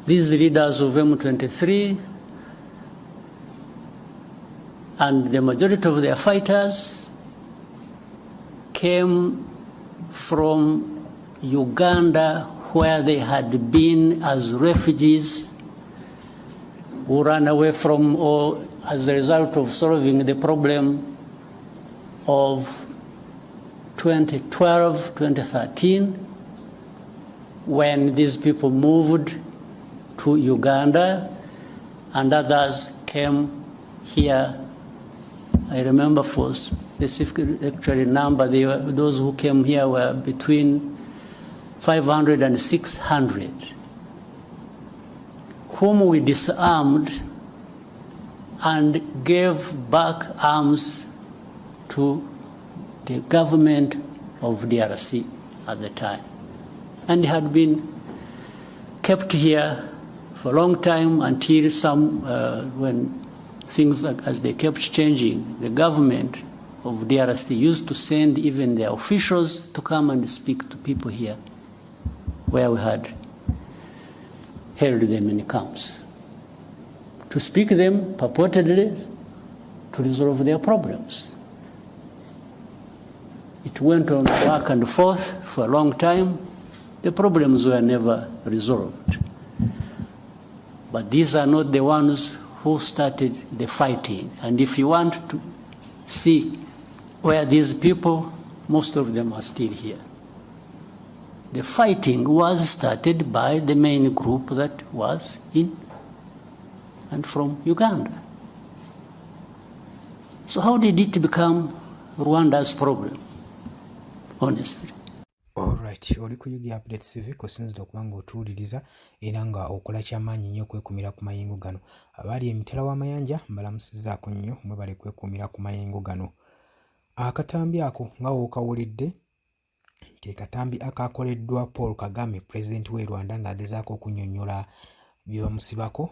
these leaders of M23 and the majority of their fighters came from Uganda, where they had been as refugees who ran away from, or as a result of solving the problem of 2012, 2013, when these people moved to Uganda and others came here. I remember for specific actually number, those who came here were between 500 and 600, whom we disarmed and gave back arms to the government of DRC at the time. And had been kept here for a long time until when things as they kept changing, the government of DRC used to send even their officials to come and speak to people here where we had held them in camps, to speak to them purportedly to resolve their problems. It went on back and forth for a long time. The problems were never resolved. But these are not the ones who started the fighting. And if you want to see where these people, most of them are still here. The fighting was started by the main group that was in and from Uganda. So how did it become Rwanda's problem, honestly? Alright, oli kuyiga update CV kusinzira okubanga otuwuliriza era nga okola kyamaanyi nnyo okwekumira ku mayengo gano. Abali emitala w'amayanja mbalamusizaako nnyo mwebale kwekumira ku mayengo gano. Akatambi ako nga wookawulidde ke katambi akakoleddwa Poul Kagame, President w'e Rwanda, ng'agezaako okunnyonnyola bye bamusibako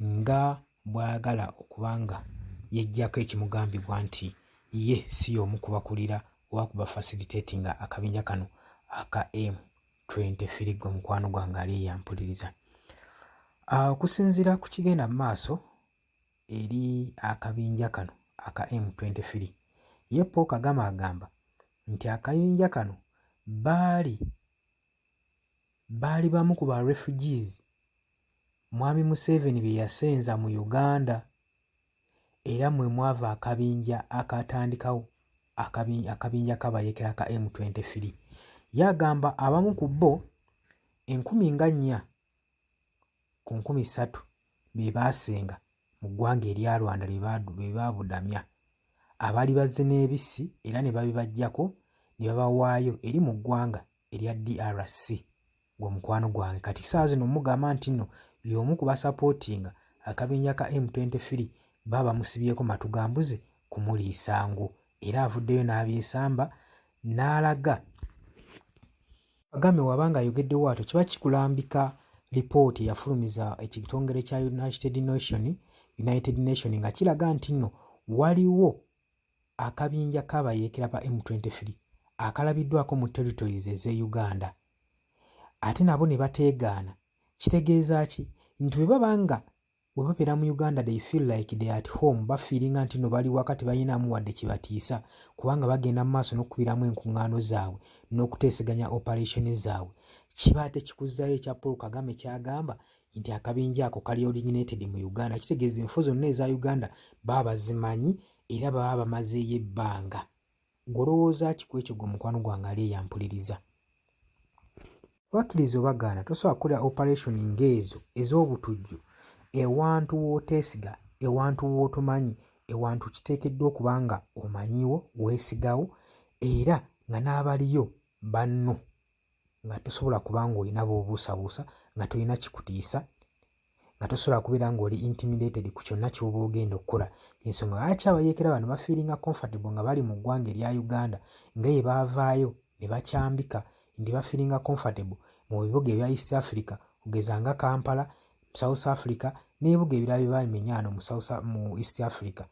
nga bw'ayagala okubanga yeggyako ekimugambibwa nti ye si y'omu kubakulira oba kuba facilitating akabinja kano aka M23 gwe mukwano gwange ali yampuliriza. Okusinziira ku kigenda mu maaso eri akabinja kano aka M23, ye Poul Kagame agamba nti akabinja kano baali bamu ku ba refugees Mwami Museveni bye yasenza mu Uganda, era mwe mwava akabinja akatandikawo akabinja kabayekera ka M23. Yagamba abamu ku bo 1,400 ku 3,000 be baasenga mu ggwanga erya Rwanda be baabudamya, abaali bazze n'ebisi era ne babibajjako ne babawaayo eri mu ggwanga erya DRC gwe mukwano gwange. Kati saa zino mugamba nti nno y'omu ku basapootinga akabinja ka M23 baba musibyeko matugambuze kumuliisa ngu, era avuddeyo n'abyesamba n'alaga. Kagame wabanga ayogeddewo atyo kiba kikulambika lipooti yafulumiza ekitongole kya United Nation nga kiraga nti nno waliwo akabinja kabayeekera pa M23 akalabiddwako mu territories ez'e Uganda, ate nabo ne bateegaana. Kitegeeza ki? Nti bwe babanga bwe babeera mu Uganda they feel like they at home, bafiiringa nti no bali wakati balinamu wadde kibatiisa, kubanga bagenda mu maaso n'okukubiramu enkuŋŋaano zaabwe n'okuteeseganya operation zaabwe. Kiba tekikuzzaayo ekya Paul Kagame kyagamba nti akabinja ako kali originated mu Uganda. Kitegeeza enfo zonna eza Uganda baba bazimanyi era baba bamazeeyo ebbanga. Golowooza ki ku ekyo gwe mukwano gwange ali yampuliriza? Wakkiriza obagaana tosobola kukola operation ng'ezo ez'obutujju ewantu w'oteesiga, ewantu w'otomanyi, ewantu kiteekeddwa okuba nga omanyiwo, weesigawo, era nga n'abaliyo banno nga tosobola kuba ng'olina b'obuusabuusa, nga tolina kikutiisa, nga tosobola kubeera ng'oli intimidated ku kyonna ky'oba ogenda okukola. Ensonga lwaki abayeekera bano bafiiringa comfortable nga bali mu ggwanga erya Uganda, nga ye baavaayo ne bakyambika ndi bafiiringa comfortable mu bibuga ebya East Africa, ogeza nga Kampala, South Africa n'ebibuga ebirala bye bamenya ano mu East Africa.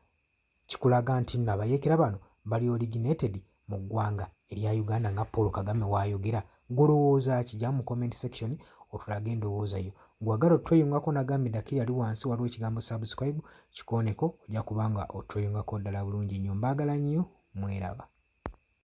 Kikulaga nti nno abayeekera bano bali originated mu ggwanga erya Uganda nga Paul Kagame w'ayogera. Golowooza ki? Jja mu comment section otulage endowooza yo. gwagala otweyungako nagambye ddakiri ali wansi waliwo ekigambo subscribe kikooneko ojja kubanga otweyungako ddala bulungi nnyo. Mbaagala nnyo, mweraba.